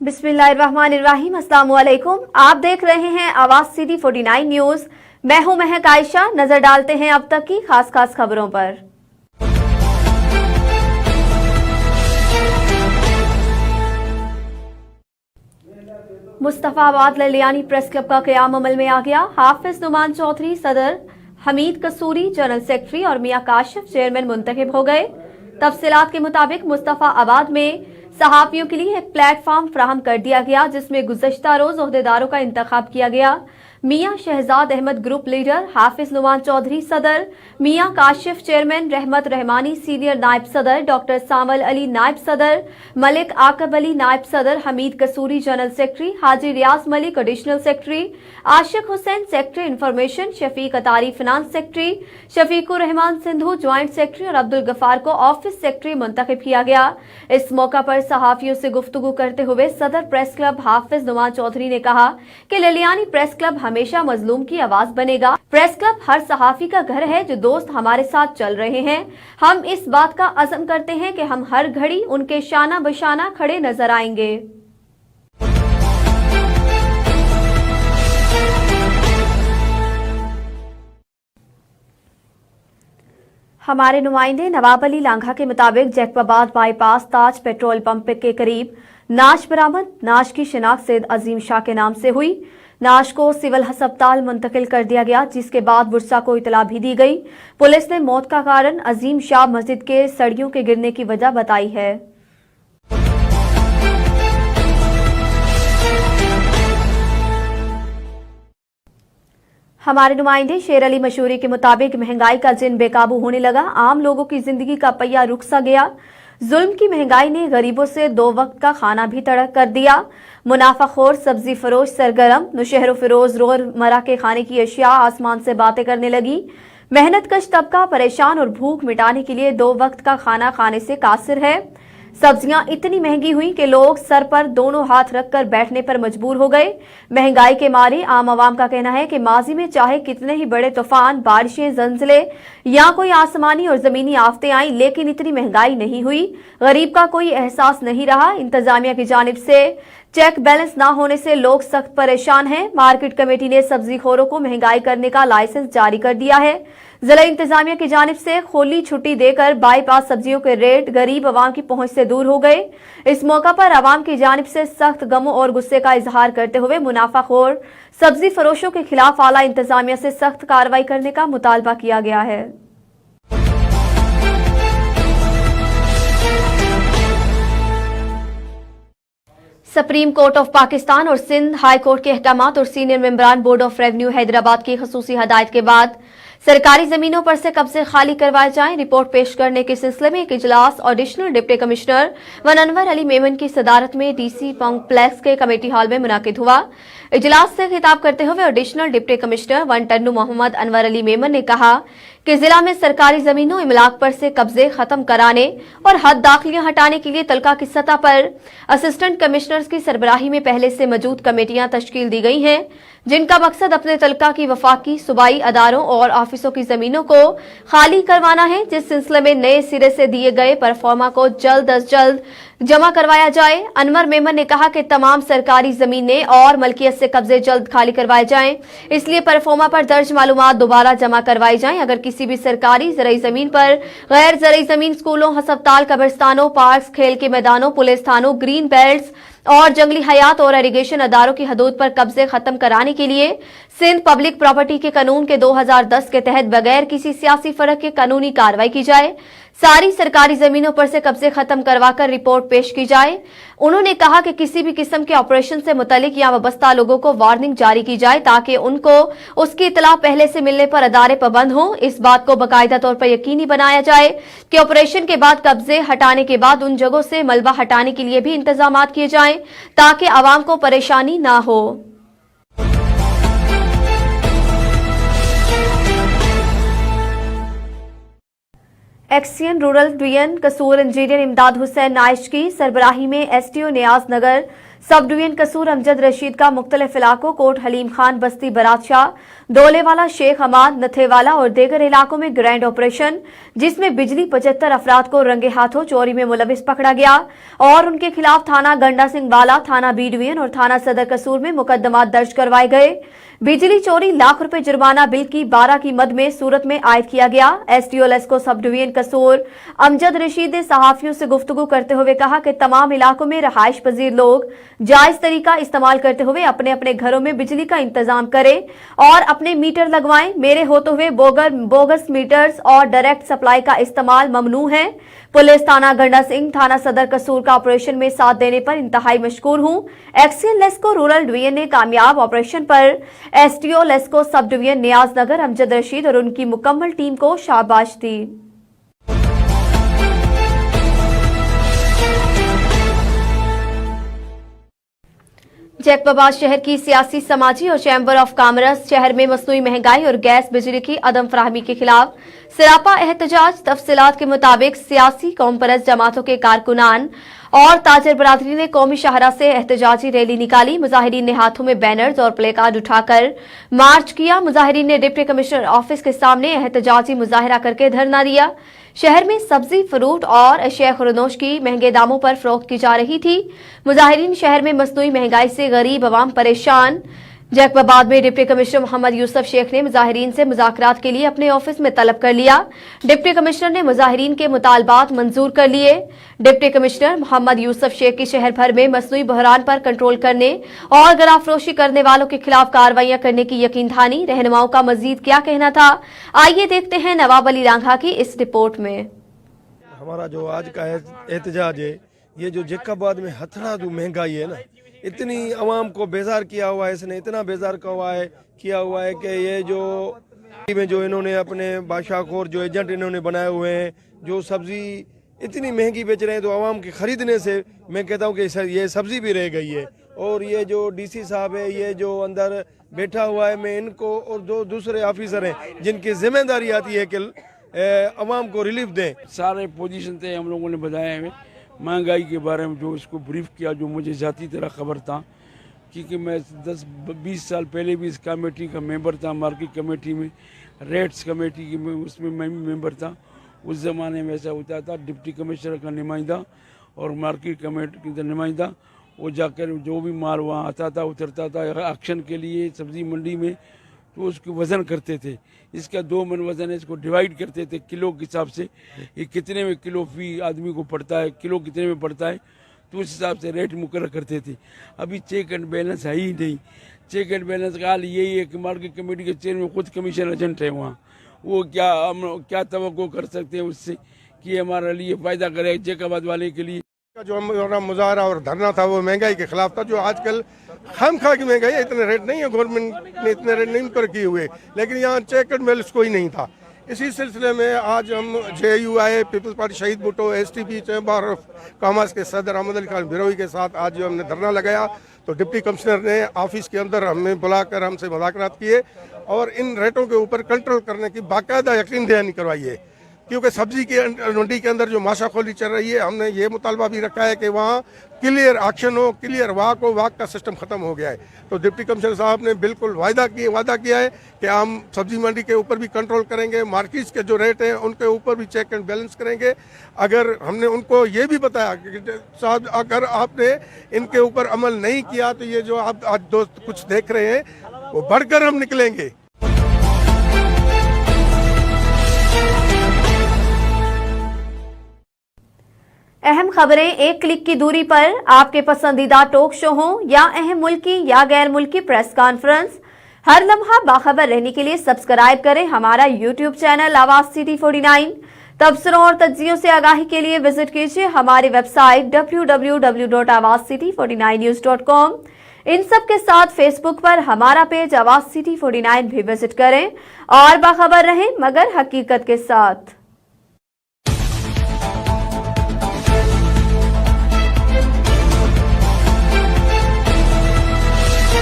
बिस्मिल्लाहिर्रहमानिर्रहीम। अस्सलाम वालेकुम। आप देख रहे हैं आवाज सिटी 49 न्यूज। मैं हूं महक आयशा। नजर डालते हैं अब तक की खास खबरों पर। मुस्तफाबाद ललियानी प्रेस क्लब का क़याम अमल में आ गया। हाफिज नुमान चौधरी सदर, हमीद कसूरी जनरल सेक्रेटरी और मियां काशिफ चेयरमैन मुंतखब हो गए। तफसीलात के मुताबिक मुस्तफाबाद में सहाफियों के लिए एक प्लेटफॉर्म फराहम कर दिया गया, जिसमें गुज़श्ता रोज ओहदेदारों का इंतखाब किया गया। मियां शहजाद अहमद ग्रुप लीडर, हाफिज नुमान चौधरी सदर, मियां काशिफ चेयरमैन, रहमत रहमानी सीनियर नायब सदर, डॉक्टर सामल अली नायब सदर, मलिक आकब अली नायब सदर, Hameed Kasuri general secretary, Haji Riaz Malik additional secretary, Ashiq Hussain secretary information, Shafiq Attari finance secretary, Shafiqur Rehman Sindhu joint secretary और अब्दुल गफार को ऑफिस सेक्रेटरी मुंतखब किया गया। इस मौका पर सहाफियों से गुफ्तगू करते हुए सदर प्रेस क्लब हाफिज नुमान चौधरी ने कहा कि ललियानी प्रेस क्लब हमेशा मजलूम की आवाज बनेगा। प्रेस क्लब हर सहाफी का घर है। जो दोस्त हमारे साथ चल रहे हैं, हम इस बात का अज़म करते हैं कि हम हर घड़ी उनके शाना बशाना खड़े नजर आएंगे। हमारे नुमाइंदे नवाब अली लांघा के मुताबिक जैकबाबाद बाईपास ताज पेट्रोल पंप के करीब नाश बरामद। नाश की शिनाख्त सैयद अजीम शाह के नाम से हुई। नाश को सिविल अस्पताल मुंतकिल कर दिया गया, जिसके बाद बुरसा को इतला भी दी गई। पुलिस ने मौत का कारण अजीम शाह मस्जिद के सरियों के गिरने की वजह बताई है। हमारे नुमाइंदे शेर अली मशहूरी के मुताबिक महंगाई का जिन बेकाबू होने लगा, आम लोगों की जिंदगी का पहिया रुक सा गया। जुल्म की महंगाई ने गरीबों से 2 वक्त का खाना भी तड़क कर दिया। मुनाफाखोर सब्जी फरोश सरगर्म, नुशहरो फिरोज रोजमर्रा के खाने की अशिया आसमान से बातें करने लगी। मेहनत कश तबका परेशान और भूख मिटाने के लिए 2 वक्त का खाना खाने से कासिर है। सब्जियां इतनी महंगी हुई कि लोग सर पर दोनों हाथ रखकर बैठने पर मजबूर हो गए। महंगाई के मारे आम आवाम का कहना है कि माजी में चाहे कितने ही बड़े तूफान, बारिशें, जंजले या कोई आसमानी और जमीनी आफतें आई, लेकिन इतनी महंगाई नहीं हुई। गरीब का कोई एहसास नहीं रहा। इंतजामिया की जानिब से चेक बैलेंस ना होने से लोग सख्त परेशान हैं। मार्केट कमेटी ने सब्जीखोरों को महंगाई करने का लाइसेंस जारी कर दिया है। जिला इंतजामिया की जानिब से खुली छुट्टी देकर बाईपास सब्जियों के रेट गरीब आवाम की पहुंच से दूर हो गए। इस मौका पर आवाम की जानिब से सख्त गम और गुस्से का इजहार करते हुए मुनाफाखोर सब्जी फरोशों के खिलाफ आला इंतजामिया से सख्त कार्रवाई करने का मुतालबा किया गया है। सुप्रीम कोर्ट ऑफ पाकिस्तान और सिंध हाई कोर्ट के अहकामात और सीनियर मेंबरान बोर्ड ऑफ रेवेन्यू हैदराबाद की खसूसी हदायत के बाद सरकारी जमीनों पर से कब्जे खाली करवाए जाएं। रिपोर्ट पेश करने के सिलसिले में एक इजलास additional deputy commissioner one Anwar Ali Memon की सदारत में डीसी कॉम्प्लेक्स के कमेटी हॉल में मुनाकिद हुआ। इजलास से खिताब करते हुए additional deputy commissioner one Tannu Mohammad Anwar Ali Memon ने कहा कि जिला में सरकारी जमीनों इमलाक पर से कब्जे खत्म कराने और हद दाखिलियां हटाने के लिए तलका की सतह पर असिस्टेंट कमिश्नर्स की सरबराही में पहले से मौजूद कमेटियां तश्कील दी गई हैं, जिनका मकसद अपने तलका की वफाकी सूबाई अदारों और ऑफिसों की जमीनों को खाली करवाना है। जिस सिलसिले में नए सिरे से दिए गए परफॉर्मा को जल्द अज जल्द जमा करवाया जाए। अनवर मेमन ने कहा कि तमाम सरकारी जमीनें और मलकियत से कब्जे जल्द खाली करवाए जाएं, इसलिए परफॉर्मा पर दर्ज मालूमात दोबारा जमा करवाई जाएं। अगर किसी भी सरकारी ज़रई जमीन पर गैर ज़रई जमीन स्कूलों, अस्पताल, कब्रिस्तानों, पार्क, खेल के मैदानों, पुलिस थानों, ग्रीन बेल्ट्स और जंगली हयात और इरिगेशन अदारों की हदूद पर कब्जे खत्म कराने के लिए सिंध पब्लिक प्रॉपर्टी के कानून के 2010 के तहत बगैर किसी सियासी फर्क के कानूनी कार्रवाई की जाए। सारी सरकारी जमीनों पर से कब्जे खत्म करवाकर रिपोर्ट पेश की जाए। उन्होंने कहा कि किसी भी किस्म के ऑपरेशन से मुतल्लिक या वाबस्ता लोगों को वार्निंग जारी की जाए, ताकि उनको उसकी इतला पहले से मिलने पर अदारे पाबंद हों। इस बात को बाकायदा तौर पर यकीनी बनाया जाए कि ऑपरेशन के बाद कब्जे हटाने के बाद उन जगहों से मलबा हटाने के लिए भी इंतजाम किए जाएं, ताकि आवाम को परेशानी ना हो। एक्सियन रूरल डिवीजन कसूर इंजीनियर इमदाद हुसैन नाइश की सरबराही में एसटीओ नियाज नगर सब डिवीजन कसूर अमजद रशीद का मुख्तलिफ इलाकों कोट हलीम खान, बस्ती बरादशाह, डोलेवाला, शेख हमाद, नथेवाला और दीगर इलाकों में ग्रैंड ऑपरेशन, जिसमें बिजली 75 अफराद को रंगे हाथों चोरी में मुलविस पकड़ा गया और उनके खिलाफ थाना गंडा सिंह वाला, थाना बी डिवीजन और थाना सदर कसूर में मुकदमात दर्ज करवाए गए। बिजली चोरी लाख रुपए जुर्माना बिल की 12 की मद में सूरत में आयद किया गया। एसटीओ लेस्को सब डिवीजन कसूर अमजद रशीद ने सहाफियों से गुफ्तगू करते हुए कहा कि तमाम इलाकों में रहाइश पजीर लोग जायज तरीका इस्तेमाल करते हुए अपने अपने घरों में बिजली का इंतजाम करें और अपने मीटर लगवाएं। मेरे होते हुए बोगस मीटर्स और डायरेक्ट सप्लाई का इस्तेमाल ममनू है। पुलिस थाना गंडा सिंह, थाना सदर कसूर का ऑपरेशन में साथ देने पर इंतहाई मशकूर हूं। एक्सीएन लेस्को रूरल डिवीजन ने कामयाब ऑपरेशन पर एसटीओ लेस्को सब डिवीजन नियाज नगर अमजद रशीद और उनकी मुकम्मल टीम को शाबाश दी। जैकबाबाद शहर की सियासी, समाजी और चैम्बर ऑफ कॉमर्स शहर में मसनूई महंगाई और गैस बिजली की अदम फराहमी के खिलाफ सरापा एहतजाज। तफसीलात के मुताबिक सियासी कौम परस्त जमातों के कारकुनान और ताजर बरादरी ने कौमी शाहरा से एहतजाजी रैली निकाली। मुजाहिरीन ने हाथों में बैनर्स और प्ले कार्ड उठाकर मार्च किया। मुजाहिरीन ने डिप्टी कमिश्नर ऑफिस के सामने एहतजाजी मुजाहरा करके धरना दिया। शहर में सब्जी, फ्रूट और अशिया खुरनोश की महंगे दामों पर फरोख्त की जा रही थी। मुजाहिरीन शहर में मसनूई महंगाई से गरीब अवाम परेशान। जैकबाबाद में डिप्टी कमिश्नर मोहम्मद यूसुफ शेख ने मुजाहिरीन से मुज़ाकरात के लिए अपने ऑफिस में तलब कर लिया। डिप्टी कमिश्नर ने मुजाहिरीन के मुतालबात मंजूर कर लिए। डिप्टी कमिश्नर मोहम्मद यूसुफ शेख की शहर भर में मसनूई बहरान पर कंट्रोल करने और गराफरोशी करने वालों के खिलाफ कार्रवाइयां करने की यकीन दहानी। रहनुमाओं का मजीद क्या कहना था, आइए देखते हैं नवाब अली रांघा की इस रिपोर्ट में। हमारा जो आज का एहतजाज है, ये जो जैकबाबाद में हथड़ादू महंगाई है ना, इतनी आवाम को बेजार किया हुआ है, इसने इतना बेजार किया हुआ है कि ये जो इन्होंने अपने बादशाहखोर जो एजेंट इन्होंने बनाए हुए हैं, जो सब्जी इतनी महंगी बेच रहे हैं, तो आवाम के खरीदने से मैं कहता हूँ कि ये सब्जी भी रह गई है। और ये जो डीसी साहब है, ये जो अंदर बैठा हुआ है, मैं इनको और जो दूसरे ऑफिसर हैं जिनकी जिम्मेदारी आती है कि आवाम को रिलीफ दें। सारे पोजीशन थे हम लोगों ने बताए हैं महंगाई के बारे में, जो इसको ब्रीफ किया, जो मुझे ज़ाती तरह खबर था, क्योंकि मैं 10-20 साल पहले भी इस कमेटी का मेंबर था, मार्केट कमेटी में, रेट्स कमेटी में, उसमें मैं भी मेंबर था। उस ज़माने में ऐसा होता था, डिप्टी कमिश्नर का नुमाइंदा और मार्केट कमेटी का नुमाइंदा वो जाकर जो भी माल वहाँ आता था, उतरता था एक्शन के लिए सब्ज़ी मंडी में, तो उसको वज़न करते थे। इसका 2 मन वज़न है, इसको डिवाइड करते थे किलो के हिसाब से, ये कितने में किलो फी आदमी को पड़ता है, किलो कितने में पड़ता है, तो उस हिसाब से रेट मुकर्रर करते थे। अभी चेक एंड बैलेंस है ही नहीं। चेक एंड बैलेंस का हाल यही है कि मार्केट कमेटी के चेयरमैन खुद कमीशन एजेंट है वहाँ, वो क्या तवक्को कर सकते हैं उससे कि हमारे लिए फ़ायदा करे जैकबाबाद वाले के लिए। जो हमारा मुजाहरा और धरना था वो महंगाई के खिलाफ था, जो आजकल खामखा की महंगाई है। इतने रेट नहीं है, गवर्नमेंट ने इतने रेट नहीं कर किए हुए, लेकिन यहाँ चेक एंड बैलेंस कोई नहीं था। इसी सिलसिले में आज हम JUI पीपल्स पार्टी शहीद Bhutto STP chamber of commerce के सदर अहमद अली खान बिरोई के साथ आज जो हमने धरना लगाया, तो डिप्टी कमिश्नर ने ऑफिस के अंदर हमें बुलाकर हमसे मुज़ाकरात किए और इन रेटों के ऊपर कंट्रोल करने की बाकायदा यकीन दहानी करवाई है। क्योंकि सब्जी की मंडी के अंदर जो माशाखोरी चल रही है, हमने ये मुतालबा भी रखा है कि वहाँ क्लियर एक्शन हो, क्लियर वाक हो, वाक का सिस्टम ख़त्म हो गया है। तो डिप्टी कमिश्नर साहब ने बिल्कुल वादा किया है कि हम सब्जी मंडी के ऊपर भी कंट्रोल करेंगे, मार्केट्स के जो रेट हैं उनके ऊपर भी चेक एंड बैलेंस करेंगे। अगर हमने उनको ये भी बताया कि साहब अगर आपने इनके ऊपर अमल नहीं किया तो ये जो आप आज दोस्त कुछ देख रहे हैं वो बढ़कर हम निकलेंगे। अहम खबरें एक क्लिक की दूरी पर, आपके पसंदीदा टॉक शो हो या अहम मुल्की या गैर मुल्की प्रेस कॉन्फ्रेंस, हर लम्हा बाखबर रहने के लिए सब्सक्राइब करें हमारा यूट्यूब चैनल आवाज सिटी 49। तबसरों और तज्जियों से आगाही के लिए विजिट कीजिए हमारी वेबसाइट www.awazcity49news.com। इन सब के साथ फेसबुक पर हमारा पेज आवाज सिटी 49 भी विजिट करें और बाखबर रहें मगर हकीकत के साथ।